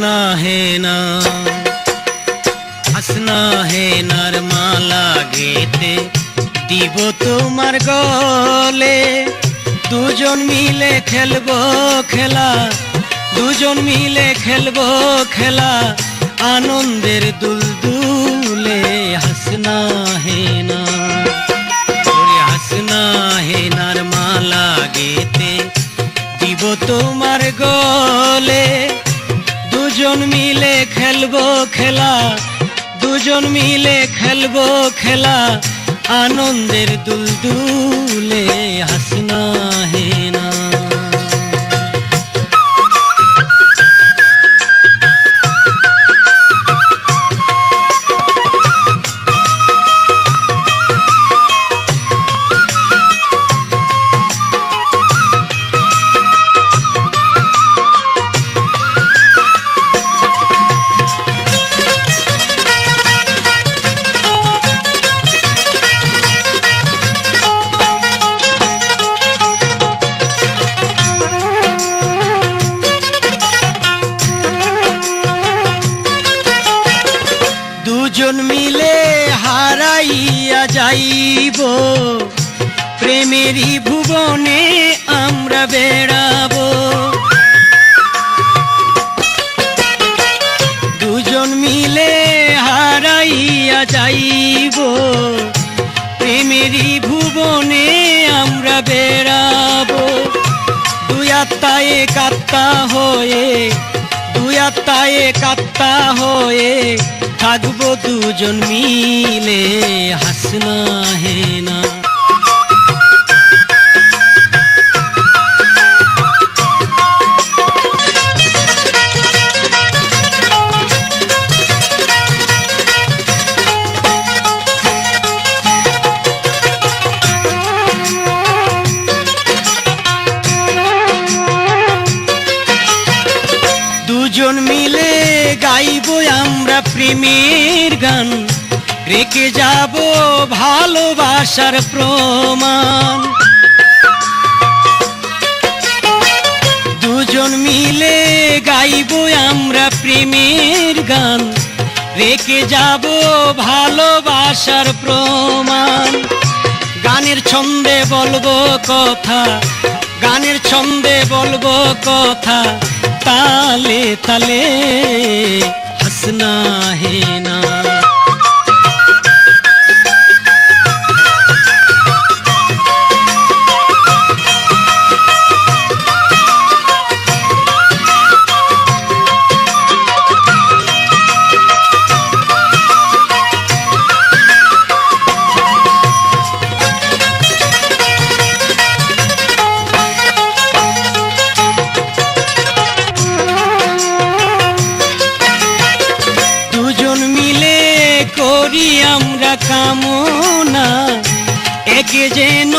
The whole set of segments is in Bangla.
हंसना है ना, हंसना है नार माला गेते দিব তোমার গলে। দুজন মিলে খেলবো খেলা, দুজন মিলে খেলবো খেলা, আনন্দের দুলদুলে। हंसना है ना, हंसना है नार माला गेते দিব তোমার গলে। দুজন মিলে খেলবো খেলা, দুজন মিলে খেলবো খেলা, আনন্দের দুলদুলে। हंसना है ना। দুজন মিলে হারাইয়া যাইব, প্রেমেরই ভুবনে আমরা বেড়াবো। দুজন মিলে হারাইয়া যাইব, প্রেমেরই ভুবনে আমরা বেড়াবো। দুই আত্মায় কাত্তা হয়ে, দুই আত্মায় কাত্তা হয়ে থাকবো দুজন মিলে। हंसना है ना। দুজন মিলে গাইবো আমরা প্রেমের গান, রেখে যাব ভালোবাসার প্রমাণ। দুজন মিলে গাইবো আমরা প্রেমের গান, রেখে যাব ভালোবাসার প্রমাণ। গানের ছন্দে বলবো কথা, গানের ছন্দে বলবো কথা, তালে তালে। हंसना है ना। করি আমরা কামনা, একে যেন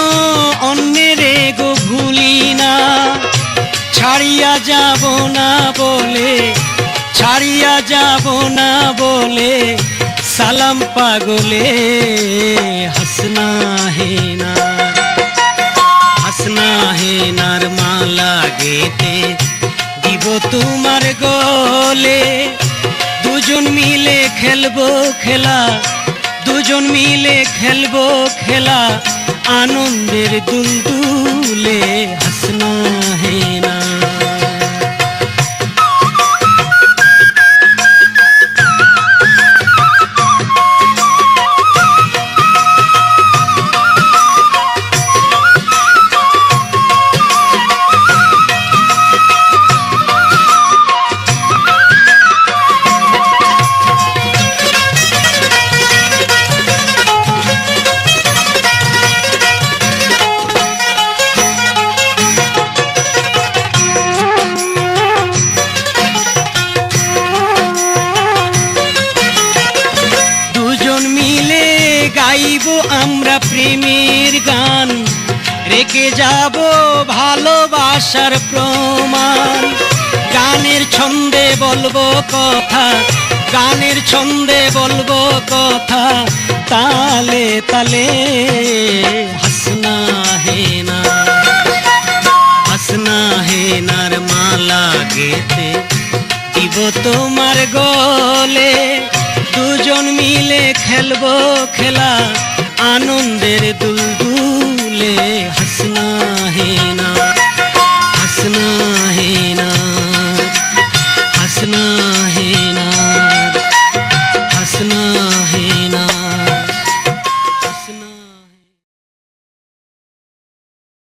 অন্যের গো ভুলি না। ছাড়িয়া যাব না বলে, ছাড়িয়া যাব না বলে, সালাম পাগলে। हंसना है ना, हंसना है नार माला गेते দিব তোমার গলে। দুজন মিলে খেলবো খেলা, দুজন মিলে খেলবো খেলা, আনন্দের দুলদুলে। हंसना है ना। গাইবো আমরা প্রেমের গান, রেখে যাব ভালোবাসার প্রমাণ। গানের ছন্দে বলবো কথা, গানের ছন্দে বলবো কথা, তালে তালে। हंसना है ना, हंसना है नार माला गेते দিব তো খেলবো খেলা আনন্দের দুলদুলে হাসনা হে না।